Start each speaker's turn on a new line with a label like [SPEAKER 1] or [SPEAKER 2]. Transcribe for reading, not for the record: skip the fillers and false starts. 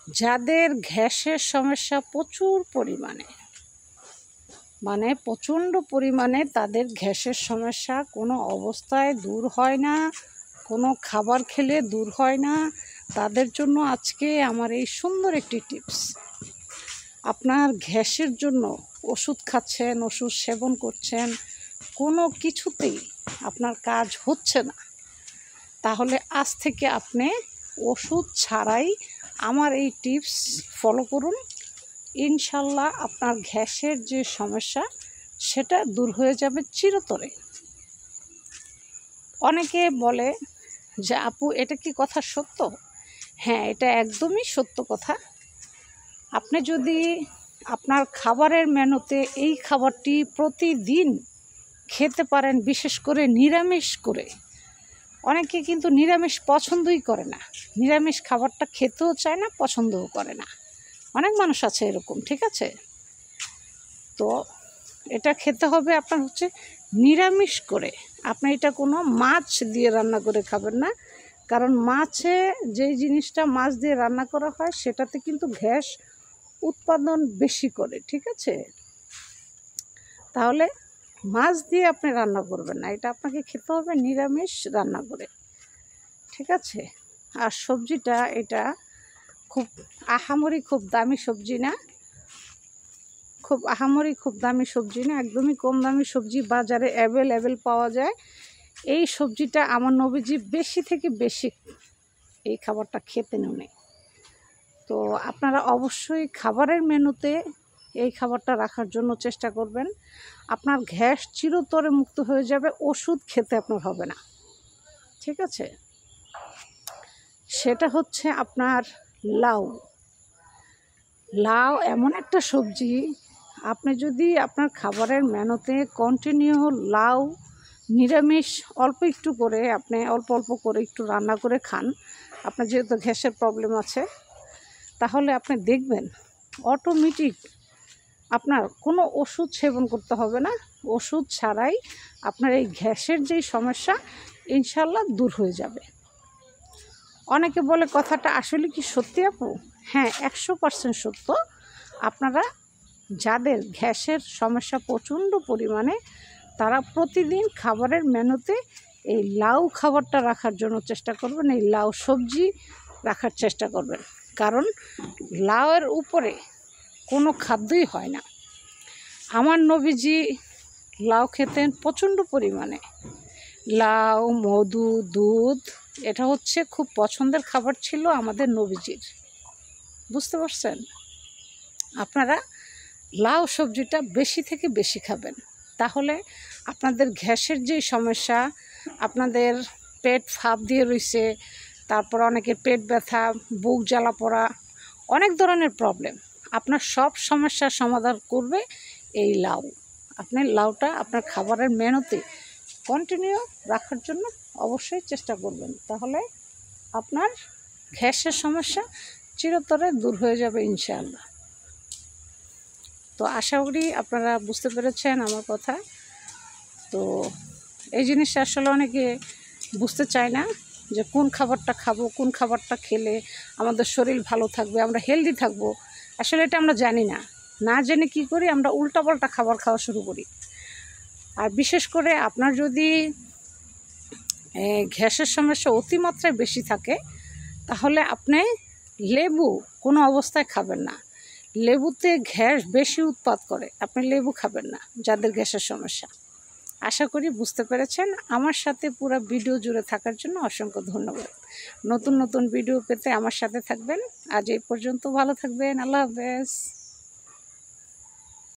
[SPEAKER 1] যাদের গ্যাসের সমস্যা প্রচুর পরিমাণে, মানে প্রচণ্ড পরিমাণে তাদের গ্যাসের সমস্যা কোনো অবস্থায় দূর হয় না, কোনো খাবার খেলে দূর হয় না, তাদের জন্য আজকে আমার এই সুন্দর একটি টিপস। আপনার গ্যাসের জন্য ওষুধ খাচ্ছেন, ওষুধ সেবন করছেন, কোনো কিছুতেই আপনার কাজ হচ্ছে না, তাহলে আজ থেকে আপনি ওষুধ ছাড়াই আমার এই টিপস ফলো করুন। ইনশাল্লাহ আপনার গ্যাসের যে সমস্যা সেটা দূর হয়ে যাবে চিরতরে। অনেকে বলে যে আপু এটা কি কথা সত্য? হ্যাঁ, এটা একদমই সত্য কথা। আপনি যদি আপনার খাবারের মেনুতে এই খাবারটি প্রতিদিন খেতে পারেন, বিশেষ করে নিরামিষ করে, অনেকে কিন্তু নিরামিষ পছন্দই করে না, নিরামিষ খাবারটা খেতেও চায় না, পছন্দও করে না, অনেক মানুষ আছে এরকম, ঠিক আছে? তো এটা খেতে হবে আপনার হচ্ছে নিরামিষ করে। আপনি এটা কোনো মাছ দিয়ে রান্না করে খাবেন না, কারণ মাছে যেই জিনিসটা মাছ দিয়ে রান্না করা হয় সেটাতে কিন্তু গ্যাস উৎপাদন বেশি করে, ঠিক আছে? তাহলে মাছ দিয়ে আপনি রান্না করবেন না, এটা আপনাকে খেতে হবে নিরামিষ রান্না করে, ঠিক আছে? আর সবজিটা এটা খুব আহামরি খুব দামি সবজি না, খুব দামি সবজি না, একদমই কম দামি সবজি বাজারে অ্যাভেলেবেল পাওয়া যায়। এই সবজিটা আমার নবীজি বেশি থেকে বেশি এই খাবারটা খেতে নেই। তো আপনারা অবশ্যই খাবারের মেনুতে এই খাবারটা রাখার জন্য চেষ্টা করবেন। আপনার গ্যাস চিরতরে মুক্ত হয়ে যাবে, ওষুধ খেতে আপনার হবে না, ঠিক আছে? সেটা হচ্ছে আপনার লাউ। লাউ এমন একটা সবজি, আপনি যদি আপনার খাবারের মেনুতে কন্টিনিউ লাউ নিরামিষ অল্প একটু করে আপনি অল্প অল্প করে একটু রান্না করে খান, আপনার যেহেতু গ্যাসের প্রবলেম আছে, তাহলে আপনি দেখবেন অটোমেটিক আপনার কোনো ওষুধ সেবন করতে হবে না, ওষুধ ছাড়াই আপনার এই গ্যাসের যেই সমস্যা ইনশাল্লাহ দূর হয়ে যাবে। অনেকে বলে কথাটা আসলে কি সত্যি আপু? হ্যাঁ, 100% সত্য। আপনারা যাদের গ্যাসের সমস্যা প্রচণ্ড পরিমাণে, তারা প্রতিদিন খাবারের মেনুতে এই লাউ খাবারটা রাখার জন্য চেষ্টা করবেন, এই লাউ সবজি রাখার চেষ্টা করবেন, কারণ লাউয়ের উপরে কোনো খাদ্যই হয় না। আমার নবীজি লাউ খেতেন প্রচণ্ড পরিমাণে, লাউ, মধু, দুধ, এটা হচ্ছে খুব পছন্দের খাবার ছিল আমাদের নবীজির, বুঝতে পারছেন? আপনারা লাউ সবজিটা বেশি থেকে বেশি খাবেন, তাহলে আপনাদের গ্যাসের যেই সমস্যা, আপনাদের পেট ফাঁপ দিয়ে রয়েছে, তারপর অনেকের পেট ব্যথা, বুক জ্বালা পড়া, অনেক ধরনের প্রবলেম, আপনার সব সমস্যার সমাধান করবে এই লাউ। আপনি লাউটা আপনার খাবারের মেনুতে কন্টিনিউ রাখার জন্য অবশ্যই চেষ্টা করবেন, তাহলে আপনার গ্যাসের সমস্যা চিরতরে দূর হয়ে যাবে ইনশাআল্লাহ। তো আশা করি আপনারা বুঝতে পেরেছেন আমার কথা। তো এই জিনিসটা আসলে অনেকে বুঝতে চায় না যে কোন খাবারটা খাবো, কোন খাবারটা খেলে আমাদের শরীর ভালো থাকবে, আমরা হেলদি থাকবো। আসলে এটা আমরা জানি না, না জেনে কী করি, আমরা উল্টাপাল্টা খাবার খাওয়া শুরু করি। আর বিশেষ করে আপনার যদি গ্যাসের সমস্যা অতিমাত্রায় বেশি থাকে, তাহলে আপনি লেবু কোনো অবস্থায় খাবেন না, লেবুতে গ্যাস বেশি উৎপাদ করে, আপনি লেবু খাবেন না যাদের গ্যাসের সমস্যা। আশা করি বুঝতে পেরেছেন। আমার সাথে পুরো ভিডিও জুড়ে থাকার জন্য অসংখ্য ধন্যবাদ। নতুন নতুন ভিডিও পেতে আমার সাথে থাকবেন। আজ এই পর্যন্ত, ভালো থাকবেন। আল্লাহ হাফেজ।